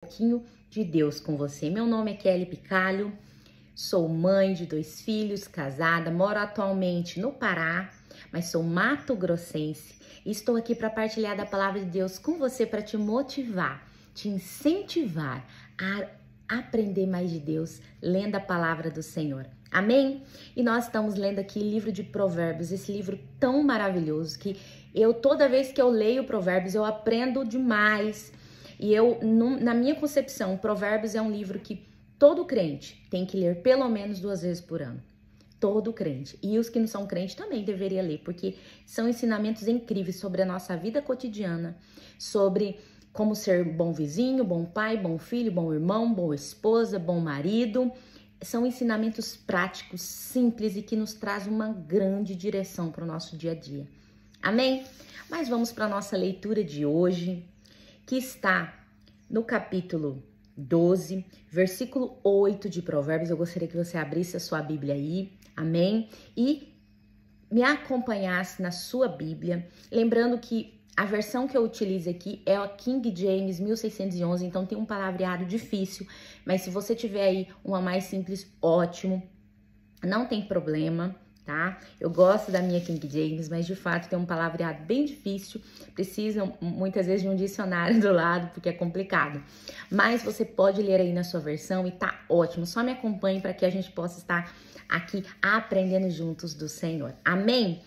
pouquinho de Deus com você. Meu nome é Kelly Picalho, sou mãe de 2 filhos, casada, moro atualmente no Pará, mas sou mato-grossense e estou aqui para partilhar da palavra de Deus com você para te motivar, te incentivar a aprender mais de Deus, lendo a palavra do Senhor. Amém? E nós estamos lendo aqui o livro de Provérbios, esse livro tão maravilhoso que toda vez que eu leio Provérbios, eu aprendo demais. E na minha concepção, Provérbios é um livro que todo crente tem que ler pelo menos 2 vezes por ano. Todo crente. E os que não são crentes também deveriam ler, porque são ensinamentos incríveis sobre a nossa vida cotidiana, sobre como ser bom vizinho, bom pai, bom filho, bom irmão, boa esposa, bom marido. São ensinamentos práticos, simples e que nos traz uma grande direção para o nosso dia a dia. Amém? Mas vamos para a nossa leitura de hoje, que está no capítulo 12, versículo 8 de Provérbios. Eu gostaria que você abrisse a sua Bíblia aí, amém? E me acompanhasse na sua Bíblia, lembrando que a versão que eu utilizo aqui é a King James 1611, então tem um palavreado difícil, mas se você tiver aí uma mais simples, ótimo, não tem problema, tá? Eu gosto da minha King James, mas de fato tem um palavreado bem difícil, precisam muitas vezes de um dicionário do lado, porque é complicado. Mas você pode ler aí na sua versão e tá ótimo, só me acompanhe para que a gente possa estar aqui aprendendo juntos do Senhor. Amém?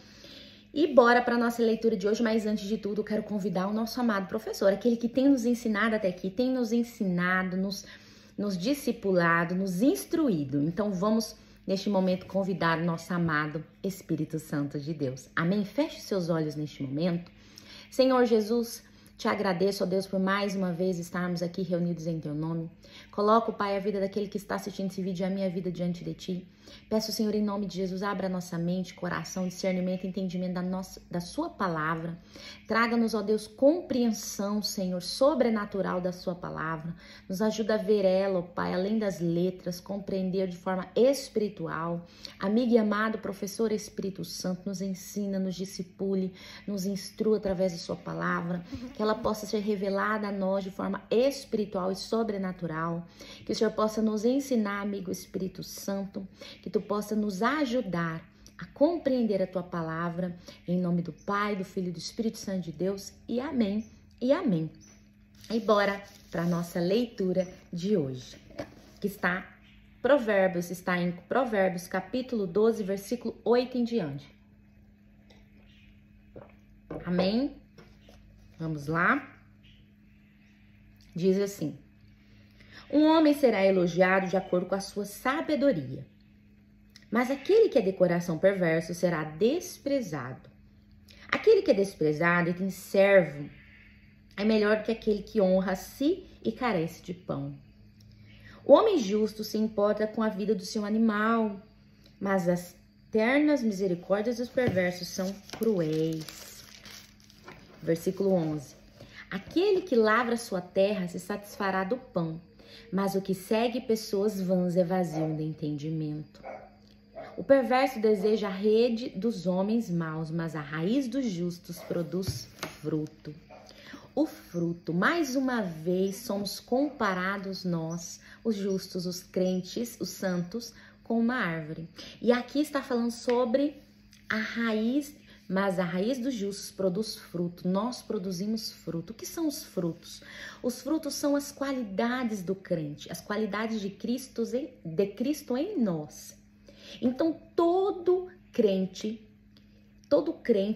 E bora para a nossa leitura de hoje, mas antes de tudo eu quero convidar o nosso amado professor, aquele que tem nos ensinado até aqui, tem nos ensinado, nos discipulado, nos instruído. Então vamos neste momento convidar o nosso amado Espírito Santo de Deus. Amém? Feche seus olhos neste momento. Senhor Jesus, te agradeço, ó Deus, por mais uma vez estarmos aqui reunidos em teu nome. Coloco, Pai, a vida daquele que está assistindo esse vídeo e a minha vida diante de ti. Peço, Senhor, em nome de Jesus, abra nossa mente, coração, discernimento, entendimento da sua palavra. Traga-nos, ó Deus, compreensão, Senhor, sobrenatural da sua palavra. Nos ajuda a ver ela, ó Pai, além das letras, compreender de forma espiritual. Amigo e amado professor Espírito Santo, nos ensina, nos discipule, nos instrua através da sua palavra, que ela possa ser revelada a nós de forma espiritual e sobrenatural. Que o Senhor possa nos ensinar, amigo Espírito Santo, que tu possa nos ajudar a compreender a tua palavra, em nome do Pai, do Filho e do Espírito Santo de Deus, e amém, e amém. E bora para a nossa leitura de hoje, que está em Provérbios, capítulo 12, versículo 8 em diante. Amém? Vamos lá? Diz assim: um homem será elogiado de acordo com a sua sabedoria, mas aquele que é de coração perverso será desprezado. Aquele que é desprezado e tem servo é melhor do que aquele que honra a si e carece de pão. O homem justo se importa com a vida do seu animal, mas as ternas misericórdias dos perversos são cruéis. Versículo 11. Aquele que lavra sua terra se satisfará do pão, mas o que segue pessoas vãs é vazio de entendimento. O perverso deseja a rede dos homens maus, mas a raiz dos justos produz fruto. O fruto, mais uma vez, somos comparados nós, os justos, os crentes, os santos, com uma árvore. E aqui está falando sobre a raiz, mas a raiz dos justos produz fruto. Nós produzimos fruto. O que são os frutos? Os frutos são as qualidades do crente, as qualidades de Cristo em nós. Então, todo crente,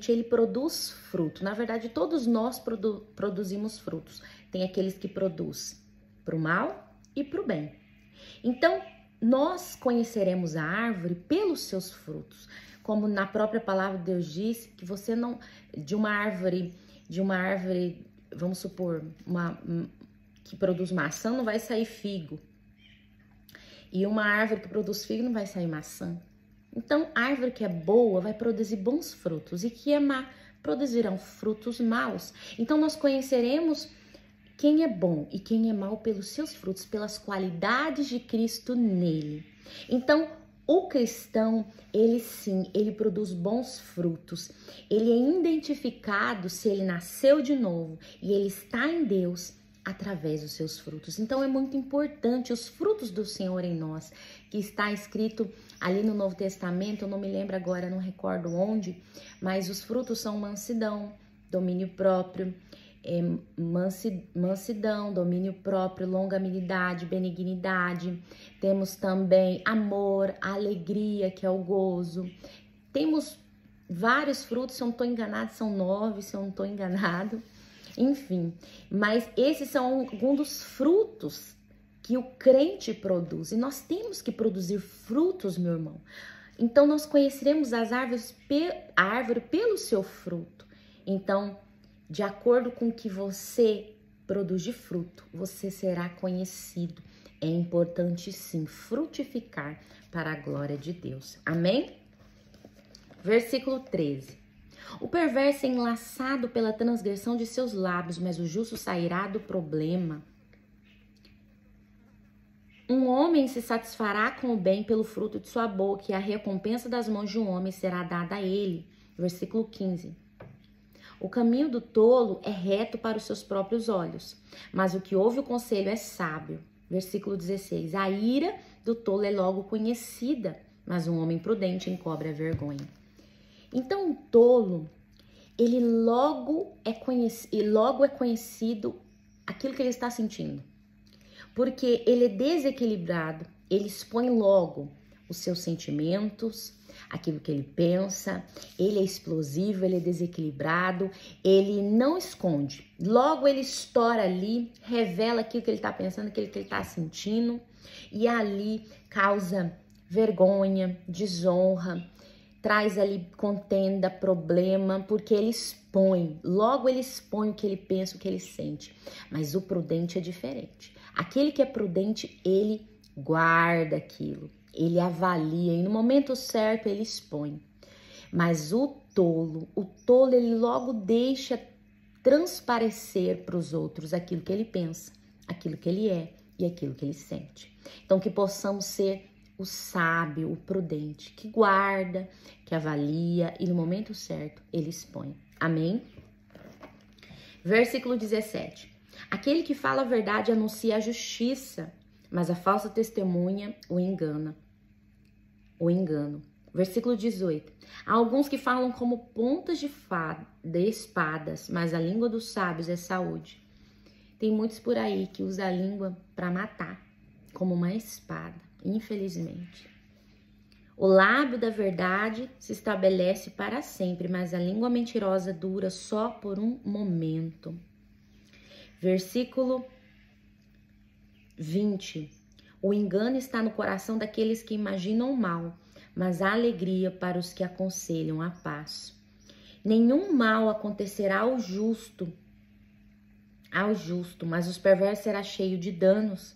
ele produz fruto. Na verdade, todos nós produzimos frutos. Tem aqueles que produzem para o mal e para o bem. Então, nós conheceremos a árvore pelos seus frutos. Como na própria palavra de Deus diz, que você não... De uma árvore, vamos supor, que produz maçã, não vai sair figo. E uma árvore que produz figo não vai sair maçã. Então, a árvore que é boa vai produzir bons frutos e que é má produzirão frutos maus. Então, nós conheceremos quem é bom e quem é mau pelos seus frutos, pelas qualidades de Cristo nele. Então, o cristão, ele produz bons frutos. Ele é identificado se ele nasceu de novo e ele está em Deus através dos seus frutos. Então é muito importante os frutos do Senhor em nós, que está escrito ali no Novo Testamento, eu não me lembro agora, não recordo onde, mas os frutos são mansidão, domínio próprio, mansidão, domínio próprio, longanimidade, benignidade. Temos também amor, alegria, que é o gozo. Temos vários frutos, se eu não estou enganado, são 9, se eu não estou enganado. Enfim, mas esses são alguns dos frutos que o crente produz. E nós temos que produzir frutos, meu irmão. Então, nós conheceremos as árvores, a árvore pelo seu fruto. Então, de acordo com o que você produz de fruto, você será conhecido. É importante, sim, frutificar para a glória de Deus. Amém? Versículo 13. O perverso é enlaçado pela transgressão de seus lábios, mas o justo sairá do problema. Um homem se satisfará com o bem pelo fruto de sua boca, e a recompensa das mãos de um homem será dada a ele. Versículo 15. O caminho do tolo é reto para os seus próprios olhos, mas o que ouve o conselho é sábio. Versículo 16. A ira do tolo é logo conhecida, mas um homem prudente encobre a vergonha. Então, o tolo, ele logo é conhecido aquilo que ele está sentindo. Porque ele é desequilibrado, ele expõe logo os seus sentimentos, aquilo que ele pensa, ele é explosivo, ele é desequilibrado, ele não esconde. Logo ele estoura ali, revela aquilo que ele está pensando, aquilo que ele está sentindo, e ali causa vergonha, desonra, traz ali contenda, problema, porque ele expõe, logo ele expõe o que ele pensa, o que ele sente. Mas o prudente é diferente. Aquele que é prudente, ele guarda aquilo, ele avalia e no momento certo ele expõe. Mas o tolo ele logo deixa transparecer para os outros aquilo que ele pensa, aquilo que ele é e aquilo que ele sente. Então que possamos ser o sábio, o prudente, que guarda, que avalia e no momento certo ele expõe. Amém? Versículo 17. Aquele que fala a verdade anuncia a justiça, mas a falsa testemunha o engana. O engano. Versículo 18. Há alguns que falam como pontas de espadas, mas a língua dos sábios é saúde. Tem muitos por aí que usam a língua para matar, como uma espada, infelizmente. O lábio da verdade se estabelece para sempre, mas a língua mentirosa dura só por um momento. Versículo 20. O engano está no coração daqueles que imaginam o mal, mas há alegria para os que aconselham a paz. Nenhum mal acontecerá ao justo, mas os perversos será cheio de danos.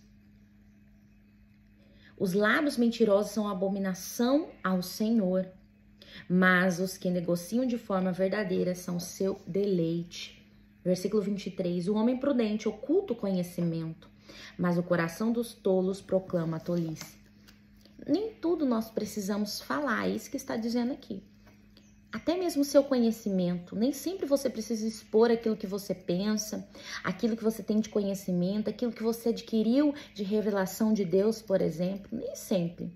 Os lábios mentirosos são abominação ao Senhor, mas os que negociam de forma verdadeira são seu deleite. Versículo 23. O homem prudente oculta o conhecimento, mas o coração dos tolos proclama a tolice. Nem tudo nós precisamos falar, é isso que está dizendo aqui. Até mesmo o seu conhecimento, nem sempre você precisa expor aquilo que você pensa, aquilo que você tem de conhecimento, aquilo que você adquiriu de revelação de Deus, por exemplo, nem sempre.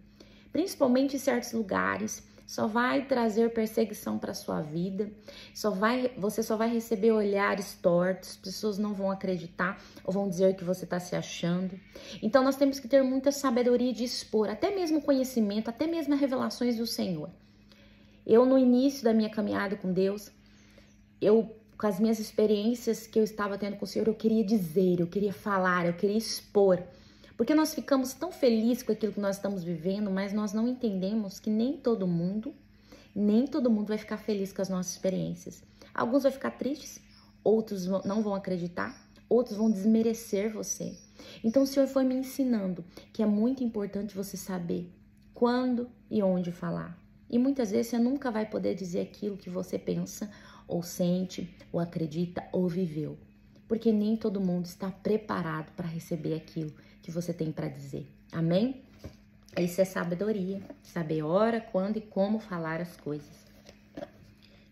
Principalmente em certos lugares, só vai trazer perseguição para a sua vida, você só vai receber olhares tortos, as pessoas não vão acreditar ou vão dizer que você está se achando. Então nós temos que ter muita sabedoria de expor, até mesmo conhecimento, até mesmo as revelações do Senhor. Eu, no início da minha caminhada com Deus, com as minhas experiências que eu estava tendo com o Senhor, eu queria dizer, eu queria falar, eu queria expor. Porque nós ficamos tão felizes com aquilo que nós estamos vivendo, mas nós não entendemos que nem todo mundo vai ficar feliz com as nossas experiências. Alguns vão ficar tristes, outros não vão acreditar, outros vão desmerecer você. Então o Senhor foi me ensinando que é muito importante você saber quando e onde falar. E muitas vezes você nunca vai poder dizer aquilo que você pensa, ou sente, ou acredita, ou viveu. Porque nem todo mundo está preparado para receber aquilo que você tem para dizer. Amém? Isso é sabedoria. Saber hora, quando e como falar as coisas.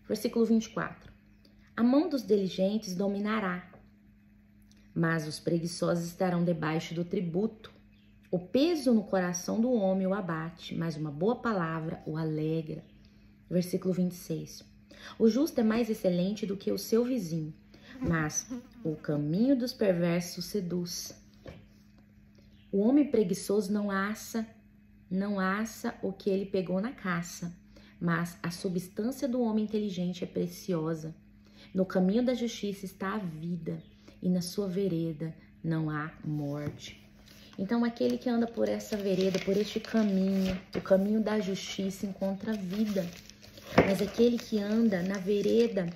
Versículo 24. A mão dos diligentes dominará, mas os preguiçosos estarão debaixo do tributo. O peso no coração do homem o abate, mas uma boa palavra o alegra. Versículo 26. O justo é mais excelente do que o seu vizinho, mas o caminho dos perversos seduz. O homem preguiçoso não assa o que ele pegou na caça, mas a substância do homem inteligente é preciosa. No caminho da justiça está a vida, e na sua vereda não há morte. Então, aquele que anda por essa vereda, por este caminho, o caminho da justiça, encontra vida. Mas aquele que anda na vereda,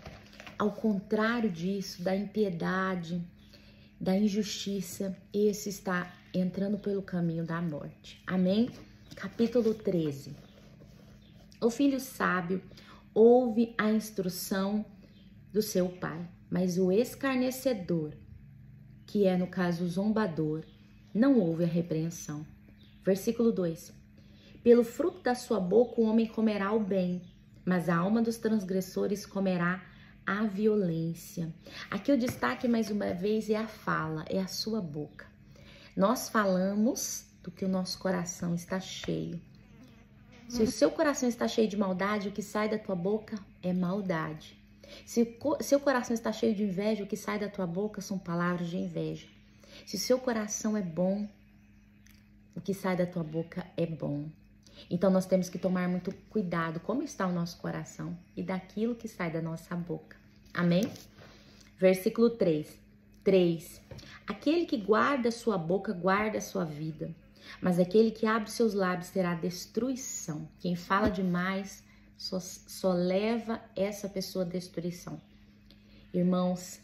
ao contrário disso, da impiedade, da injustiça, esse está entrando pelo caminho da morte. Amém? Capítulo 13. O filho sábio ouve a instrução do seu pai, mas o escarnecedor, que é no caso o zombador, não ouve a repreensão. Versículo 2. Pelo fruto da sua boca o homem comerá o bem, mas a alma dos transgressores comerá a violência. Aqui o destaque mais uma vez é a fala, é a sua boca. Nós falamos do que o nosso coração está cheio. Se o seu coração está cheio de maldade, o que sai da tua boca é maldade. Se o seu coração está cheio de inveja, o que sai da tua boca são palavras de inveja. Se o seu coração é bom, o que sai da tua boca é bom. Então nós temos que tomar muito cuidado como está o nosso coração e daquilo que sai da nossa boca. Amém? Versículo 3. Aquele que guarda sua boca, guarda a sua vida, mas aquele que abre seus lábios terá destruição. Quem fala demais só leva essa pessoa à destruição. Irmãos,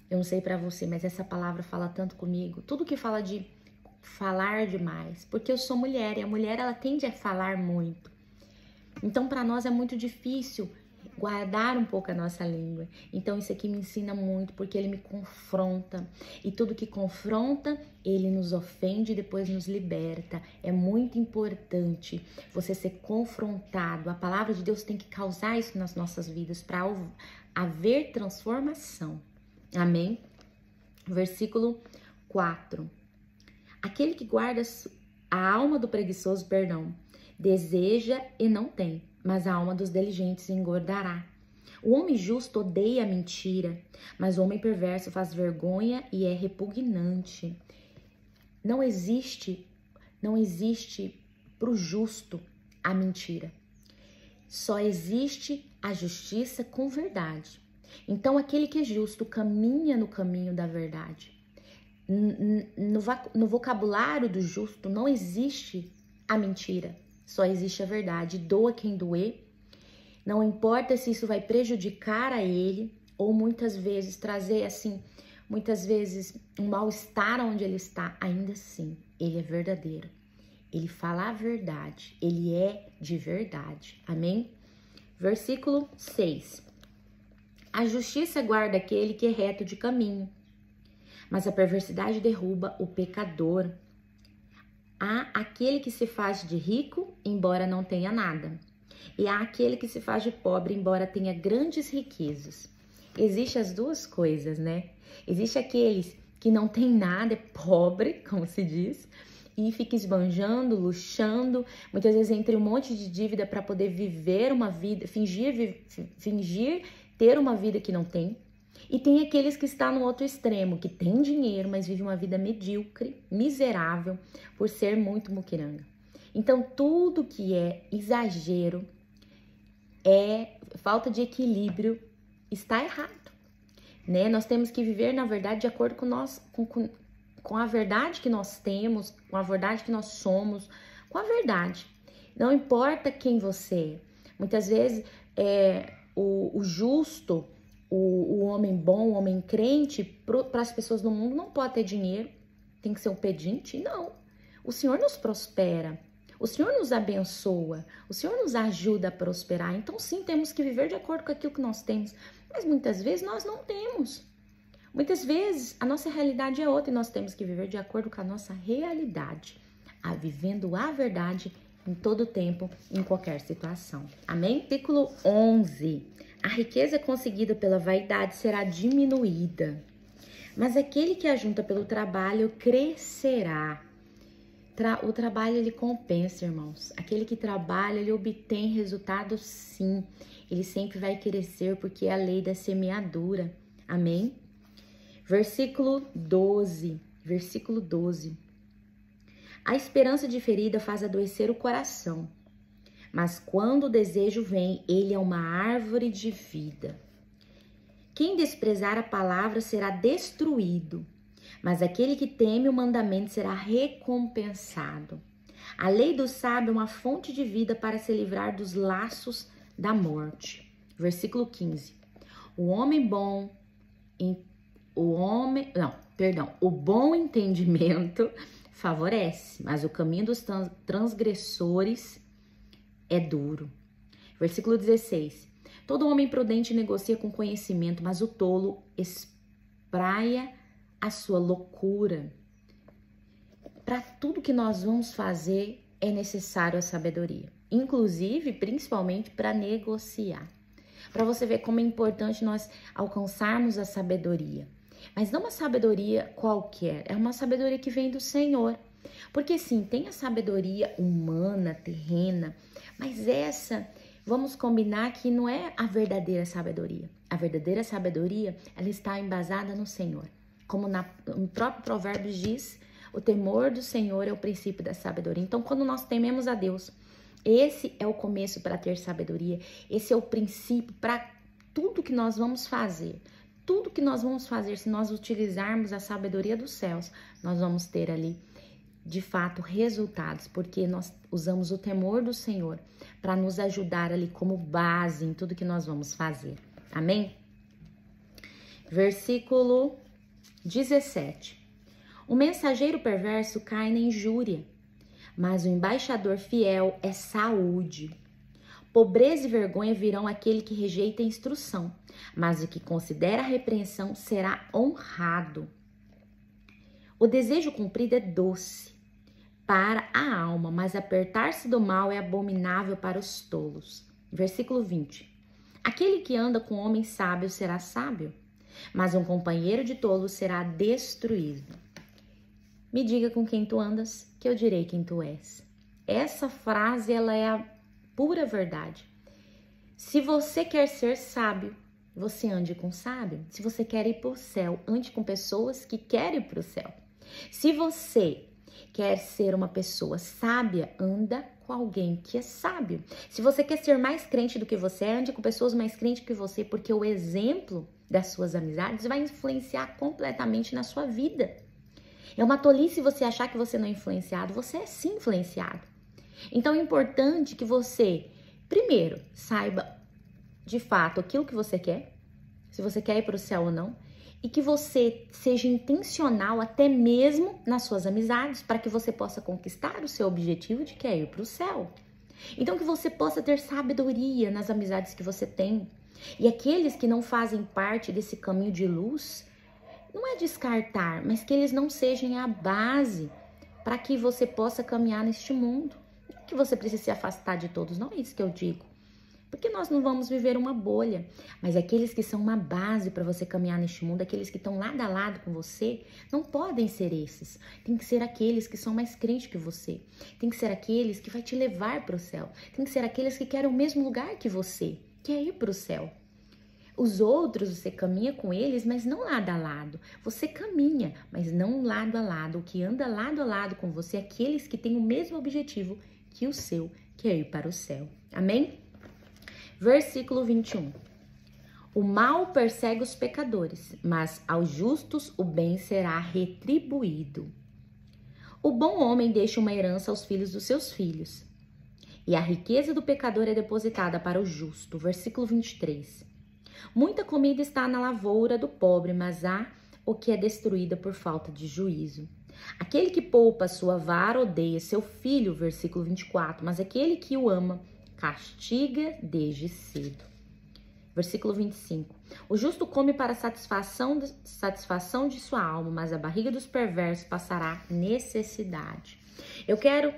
eu não sei pra você, mas essa palavra fala tanto comigo. Tudo que fala de falar demais, porque eu sou mulher e a mulher ela tende a falar muito. Então para nós é muito difícil guardar um pouco a nossa língua. Então isso aqui me ensina muito, porque ele me confronta. E tudo que confronta, ele nos ofende e depois nos liberta. É muito importante você ser confrontado. A palavra de Deus tem que causar isso nas nossas vidas para haver transformação. Amém? Versículo 4. Aquele que guarda a alma do preguiçoso, deseja e não tem, mas a alma dos diligentes engordará. O homem justo odeia a mentira, mas o homem perverso faz vergonha e é repugnante. Não existe para o justo a mentira. Só existe a justiça com verdade. Então, aquele que é justo caminha no caminho da verdade. No vocabulário do justo não existe a mentira, só existe a verdade. Doa quem doer, não importa se isso vai prejudicar a ele ou muitas vezes trazer um mal-estar onde ele está, ainda assim, ele é verdadeiro. Ele fala a verdade, ele é de verdade. Amém? Versículo 6. A justiça guarda aquele que é reto de caminho, mas a perversidade derruba o pecador. Há aquele que se faz de rico, embora não tenha nada, e há aquele que se faz de pobre, embora tenha grandes riquezas. Existem as duas coisas, né? Existe aqueles que não tem nada, é pobre, como se diz, e fica esbanjando, luxando, muitas vezes entre um monte de dívida para poder viver uma vida, fingir ter uma vida que não tem. E tem aqueles que estão no outro extremo, que tem dinheiro, mas vive uma vida medíocre, miserável, por ser muito muquiranga. Então, tudo que é exagero, é falta de equilíbrio, está errado, né? Nós temos que viver, na verdade, de acordo com a verdade que nós temos, com a verdade que nós somos, com a verdade. Não importa quem você é. Muitas vezes, o justo, o homem bom, o homem crente, para as pessoas do mundo não pode ter dinheiro, tem que ser um pedinte. Não, o Senhor nos prospera, o Senhor nos abençoa, o Senhor nos ajuda a prosperar. Então sim, temos que viver de acordo com aquilo que nós temos, mas muitas vezes nós não temos. Muitas vezes a nossa realidade é outra e nós temos que viver de acordo com a nossa realidade, vivendo a verdade em todo tempo, em qualquer situação. Amém? Versículo 11. A riqueza conseguida pela vaidade será diminuída, Mas aquele que ajunta pelo trabalho crescerá. O trabalho, ele compensa, irmãos. Aquele que trabalha, ele obtém resultado, sim. Ele sempre vai crescer, porque é a lei da semeadura. Amém? Versículo 12. Versículo 12. A esperança diferida faz adoecer o coração, mas quando o desejo vem, ele é uma árvore de vida. Quem desprezar a palavra será destruído, mas aquele que teme o mandamento será recompensado. A lei do sábio é uma fonte de vida para se livrar dos laços da morte. Versículo 15. O bom entendimento favorece, mas o caminho dos transgressores é duro. Versículo 16. Todo homem prudente negocia com conhecimento, mas o tolo espraia a sua loucura. Para tudo que nós vamos fazer é necessário a sabedoria, inclusive, principalmente para negociar. Para você ver como é importante nós alcançarmos a sabedoria. Mas não uma sabedoria qualquer, é uma sabedoria que vem do Senhor. Porque sim, tem a sabedoria humana, terrena, mas essa, vamos combinar que não é a verdadeira sabedoria. A verdadeira sabedoria, ela está embasada no Senhor. Como no próprio Provérbios diz, o temor do Senhor é o princípio da sabedoria. Então, quando nós tememos a Deus, esse é o começo para ter sabedoria. Esse é o princípio para tudo que nós vamos fazer. Tudo que nós vamos fazer, se nós utilizarmos a sabedoria dos céus, nós vamos ter ali, de fato, resultados. Porque nós usamos o temor do Senhor para nos ajudar ali como base em tudo que nós vamos fazer. Amém? Versículo 17. O mensageiro perverso cai na injúria, mas o embaixador fiel é saúde. Pobreza e vergonha virão àquele que rejeita a instrução, mas o que considera a repreensão será honrado. O desejo cumprido é doce para a alma, mas apertar-se do mal é abominável para os tolos. Versículo 20. Aquele que anda com homem sábio será sábio, mas um companheiro de tolos será destruído. Me diga com quem tu andas, que eu direi quem tu és. Essa frase, ela é a pura verdade. Se você quer ser sábio, você ande com sábio. Se você quer ir para o céu, ande com pessoas que querem ir para o céu. Se você quer ser uma pessoa sábia, anda com alguém que é sábio. Se você quer ser mais crente do que você, ande com pessoas mais crentes que você, porque o exemplo das suas amizades vai influenciar completamente na sua vida. É uma tolice você achar que você não é influenciado. Você é sim influenciado. Então é importante que você, primeiro, saiba de fato aquilo que você quer, se você quer ir para o céu ou não, e que você seja intencional até mesmo nas suas amizades, para que você possa conquistar o seu objetivo de querer ir para o céu. Então que você possa ter sabedoria nas amizades que você tem. E aqueles que não fazem parte desse caminho de luz, não é descartar, mas que eles não sejam a base para que você possa caminhar neste mundo. Não que você precise se afastar de todos, não é isso que eu digo. Porque nós não vamos viver uma bolha, mas aqueles que são uma base para você caminhar neste mundo, aqueles que estão lado a lado com você, não podem ser esses. Tem que ser aqueles que são mais crentes que você. Tem que ser aqueles que vai te levar para o céu. Tem que ser aqueles que querem o mesmo lugar que você, que é ir para o céu. Os outros, você caminha com eles, mas não lado a lado. Você caminha, mas não lado a lado. O que anda lado a lado com você é aqueles que têm o mesmo objetivo que o seu, que é ir para o céu. Amém? Versículo 21. O mal persegue os pecadores, mas aos justos o bem será retribuído. O bom homem deixa uma herança aos filhos dos seus filhos, e a riqueza do pecador é depositada para o justo. Versículo 23. Muita comida está na lavoura do pobre, mas há o que é destruída por falta de juízo. Aquele que poupa sua vara odeia seu filho, versículo 24, mas aquele que o ama castiga desde cedo. Versículo 25. O justo come para satisfação de sua alma, mas a barriga dos perversos passará necessidade. Eu quero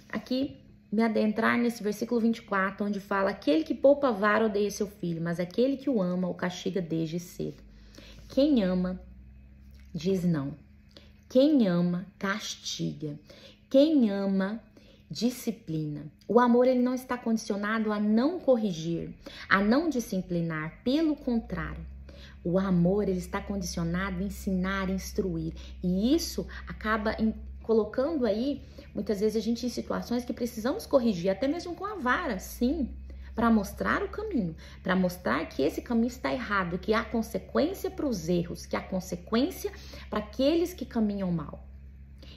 aqui me adentrar nesse versículo 24, onde fala: aquele que poupa a vara odeia seu filho, mas aquele que o ama o castiga desde cedo. Quem ama diz não. Quem ama, castiga. Quem ama, disciplina. O amor, ele não está condicionado a não corrigir, a não disciplinar. Pelo contrário, o amor, ele está condicionado a ensinar, instruir. E isso acaba colocando aí, muitas vezes, a gente em situações que precisamos corrigir, até mesmo com a vara, sim, para mostrar o caminho, para mostrar que esse caminho está errado, que há consequência para os erros, que há consequência para aqueles que caminham mal.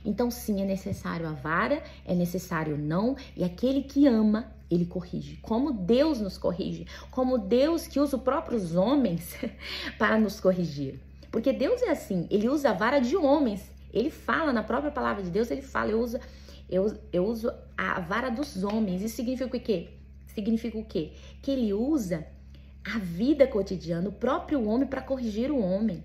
Então, sim, é necessário a vara, é necessário o não, e aquele que ama, ele corrige. Como Deus nos corrige, como Deus que usa os próprios homens para nos corrigir. Porque Deus é assim, ele usa a vara de homens. Ele fala na própria palavra de Deus, ele fala, eu uso a vara dos homens. Isso significa o quê? Significa o quê? Que ele usa a vida cotidiana, o próprio homem, para corrigir o homem.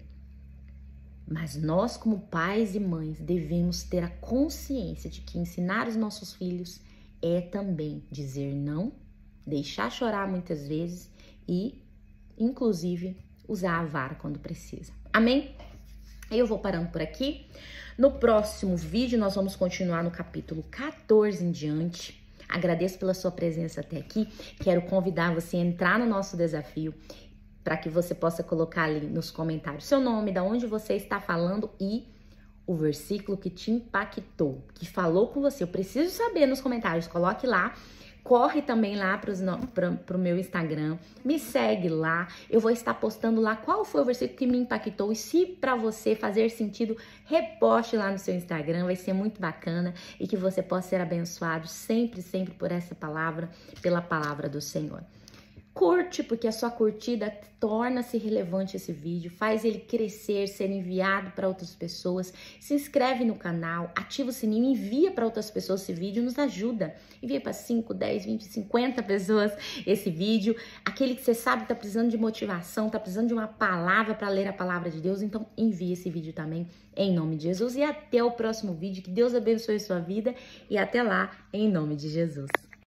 Mas nós, como pais e mães, devemos ter a consciência de que ensinar os nossos filhos é também dizer não, deixar chorar muitas vezes e, inclusive, usar a vara quando precisa. Amém? Eu vou parando por aqui. No próximo vídeo, nós vamos continuar no capítulo 14 em diante. Agradeço pela sua presença até aqui. Quero convidar você a entrar no nosso desafio para que você possa colocar ali nos comentários seu nome, de onde você está falando e o versículo que te impactou, que falou com você. Eu preciso saber nos comentários, coloque lá. Corre também lá para o meu Instagram, me segue lá, eu vou estar postando lá qual foi o versículo que me impactou e se para você fazer sentido, reposte lá no seu Instagram, vai ser muito bacana e que você possa ser abençoado sempre, sempre por essa palavra, pela palavra do Senhor. Curte, porque a sua curtida torna-se relevante esse vídeo, faz ele crescer, ser enviado para outras pessoas. Se inscreve no canal, ativa o sininho, envia para outras pessoas esse vídeo, nos ajuda. Envia para 5, 10, 20, 50 pessoas esse vídeo. Aquele que você sabe está precisando de motivação, está precisando de uma palavra para ler a palavra de Deus, então envia esse vídeo também em nome de Jesus. E até o próximo vídeo, que Deus abençoe a sua vida e até lá, em nome de Jesus.